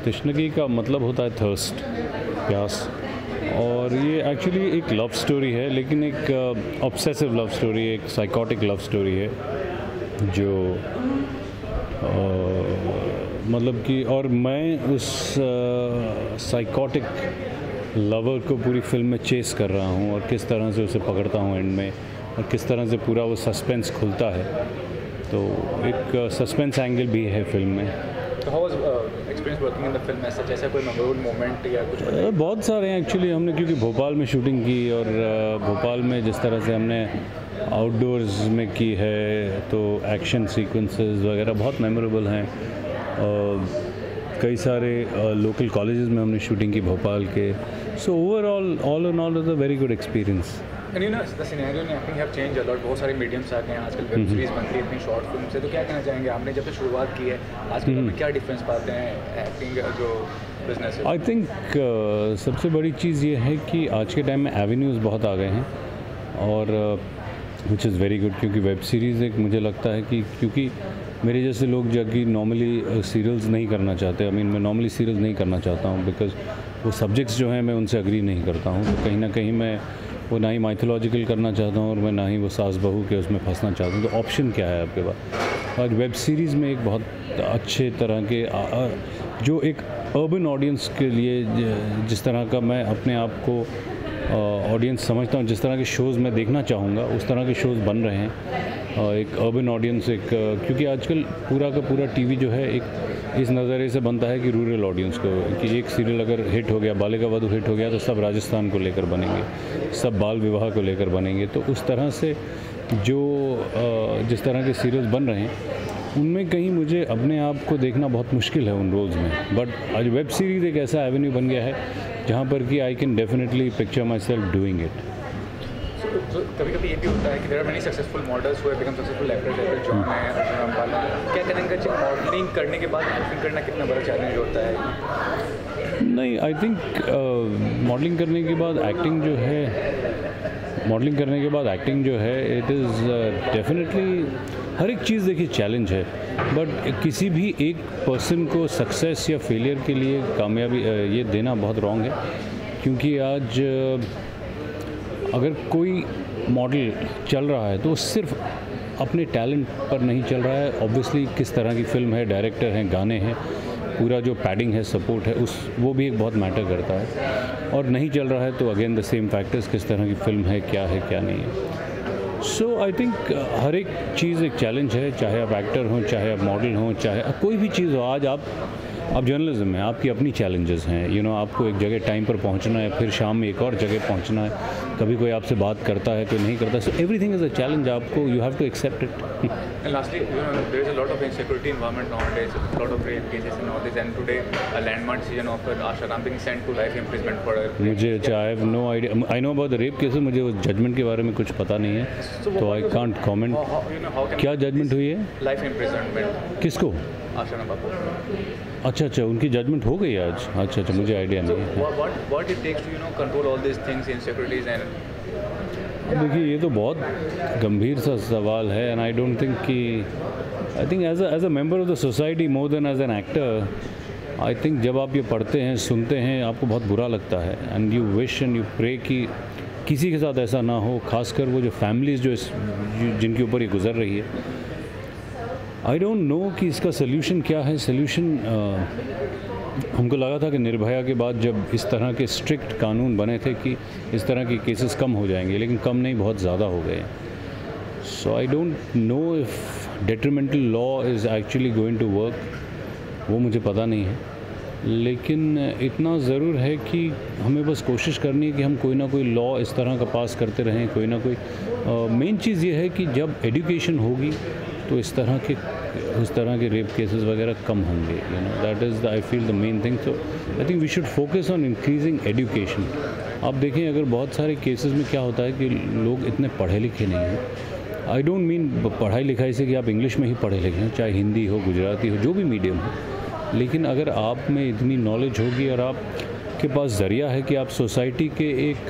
तशनगी का मतलब होता है थर्स्ट, प्यास। और ये एक्चुअली एक लव स्टोरी है, लेकिन एक ऑब्सेसिव लव स्टोरी, एक साइकोटिक लव स्टोरी है जो मतलब कि, और मैं उस साइकोटिक लवर को पूरी फिल्म में चेस कर रहा हूँ और किस तरह से उसे पकड़ता हूँ एंड में, और किस तरह से पूरा वो सस्पेंस खुलता है। तो एक सस्पेंस एंगल भी है फिल्म में। तो how was experience working in the film? ऐसा जैसा कोई मेमोरेबल मोमेंट या कुछ? बहुत सारे हैं एक्चुअली। हमने क्योंकि भोपाल में शूटिंग की, और भोपाल में जिस तरह से हमने आउटडोर्स में की है, तो एक्शन सीक्वेंसेस वगैरह बहुत मेमोरेबल हैं। कई सारे लोकल कॉलेजेस में हमने शूटिंग की भोपाल के। So overall all in all is a very good experience. And you know the scenario in acting have change a lot. बहुत सारे मीडियम्स आ गए हैं आजकल, वेब सीरीज बन रही है, इतनी शॉर्ट फिल्म से। तो क्या कहना चाहेंगे, आपने जब से शुरुआत की है आजकल में क्या डिफरेंस पाते हैं एक्टिंग जो बिजनेस है? आई थिंक सबसे बड़ी चीज़ ये है कि आज के टाइम में एवेन्यूज़ बहुत आ गए हैं, और विच इज़ वेरी गुड। क्योंकि वेब सीरीज़ एक, मुझे लगता है कि क्योंकि मेरे जैसे लोग जो कि नॉर्मली सीरियल्स नहीं करना चाहते, मैं नॉर्मली सीरियल्स नहीं करना चाहता हूँ, बिकॉज वो सब्जेक्ट्स जो हैं मैं उनसे अग्री नहीं करता हूँ। तो कहीं ना कहीं मैं वो ना ही माइथोलॉजिकल करना चाहता हूँ, और मैं ना ही वो सास बहू के उसमें फंसना चाहता हूँ। तो ऑप्शन क्या है आपके पास? और वेब सीरीज़ में एक बहुत अच्छे तरह के जो एक अर्बन ऑडियंस के लिए जिस तरह का मैं अपने आप को ऑडियंस समझता हूँ, जिस तरह के शोज़ मैं देखना चाहूँगा, उस तरह के शोज़ बन रहे हैं। एक अर्बन ऑडियंस, एक क्योंकि आजकल पूरा का पूरा टीवी जो है एक इस नज़रिए से बनता है कि रूरल ऑडियंस को, कि एक सीरियल अगर हिट हो गया, बालिका वधू हिट हो गया, तो सब राजस्थान को लेकर बनेंगे, सब बाल विवाह को लेकर बनेंगे। तो उस तरह से जो जिस तरह के सीरियल्स बन रहे हैं, उनमें कहीं मुझे अपने आप को देखना बहुत मुश्किल है उन रोल्स में। बट आज वेब सीरीज़ एक ऐसा एवेन्यू बन गया है जहाँ पर कि I can definitely picture myself doing it. कभी कभी ये भी होता है कि there are many successful models who have become successful actors, जैसे जॉन है, अर्जुन रामपाल। क्या करेंगे मॉडलिंग करने के बाद एक्टिंग करना कितना बड़ा चैलेंज होता है? नहीं, आई थिंक मॉडलिंग करने के बाद एक्टिंग जो है, इट इज़ डेफिनेटली, हर एक चीज़ देखिए चैलेंज है। बट किसी भी एक पर्सन को सक्सेस या फेलियर के लिए कामयाबी ये देना बहुत रॉन्ग है। क्योंकि आज अगर कोई मॉडल चल रहा है तो वो सिर्फ अपने टैलेंट पर नहीं चल रहा है। ऑब्वियसली किस तरह की फिल्म है, डायरेक्टर हैं, गाने हैं, पूरा जो पैडिंग है, सपोर्ट है, वो भी एक बहुत मैटर करता है। और नहीं चल रहा है तो अगेन द सेम फैक्टर्स, किस तरह की फिल्म है, क्या नहीं है। सो आई थिंक हर एक चीज़ एक चैलेंज है, चाहे आप एक्टर हों, चाहे आप मॉडल हों, चाहे कोई भी चीज़ हो। आज आप जर्नलिज्म में आपकी अपनी चैलेंजेस हैं। आपको एक जगह टाइम पर पहुंचना है, फिर शाम में एक और जगह पहुंचना है, कभी कोई आपसे बात करता है, कोई नहीं करता। So everything is a challenge, आपको you have to accept it. And lastly, there is a lot of insecurity environment nowadays, a lot of rape cases and all this. And today, a landmark decision of Asha Ram being sent to life imprisonment for her. मुझे I have no idea, I know about the rape cases, मुझे उस judgement के बारे में कुछ पता नहीं है, तो आई कांट कॉमेंट। क्या जजमेंट हुई है? Life imprisonment. किसको? आशा राम बापू। अच्छा, उनकी जजमेंट हो गई आज? अच्छा, मुझे आइडिया नहीं है। What it takes to control all these things, insecurities and देखिए, ये तो बहुत गंभीर सा सवाल है। एंड आई डोंट थिंक कि, I think as a member of the society more than as an actor, I think जब आप ये पढ़ते हैं, सुनते हैं, आपको बहुत बुरा लगता है। And you wish and you pray कि किसी के साथ ऐसा ना हो, खासकर वो जो फैमिलीज़ जिनके ऊपर ये गुजर रही है। आई डोंट नो कि इसका सल्यूशन क्या है। सल्यूशन हमको लगा था कि निर्भया के बाद जब इस तरह के स्ट्रिक्ट कानून बने थे कि इस तरह के केसेस कम हो जाएंगे, लेकिन कम नहीं, बहुत ज़्यादा हो गए। So I don't know if detrimental law is actually going to work, वो मुझे पता नहीं है। लेकिन इतना ज़रूर है कि हमें बस कोशिश करनी है कि हम कोई ना कोई लॉ इस तरह का पास करते रहें, कोई ना कोई। मेन चीज़ ये है कि जब एजुकेशन होगी तो इस तरह के रेप केसेस वगैरह कम होंगे। That is I feel the main thing. So I think we should focus on increasing education. आप देखें, अगर बहुत सारे केसेस में क्या होता है कि लोग इतने पढ़े लिखे नहीं हैं। आई डोंट मीन पढ़ाई लिखाई से कि आप इंग्लिश में ही पढ़े लिखे हैं, चाहे हिंदी हो, गुजराती हो, जो भी मीडियम हो। लेकिन अगर आप में इतनी नॉलेज होगी और आपके पास ज़रिया है कि आप सोसाइटी के एक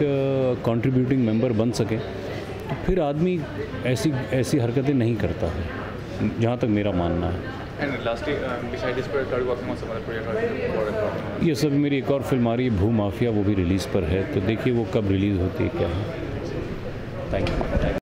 कंट्रीब्यूटिंग मेंबर बन सकें, तो फिर आदमी ऐसी हरकतें नहीं करता है, जहाँ तक मेरा मानना है। And lastly beside this project are working on some other project? ये सब मेरी एक और फिल्म आ रही है भूमाफिया, वो भी रिलीज़ पर है, तो देखिए वो कब रिलीज़ होती है क्या है। Thank you.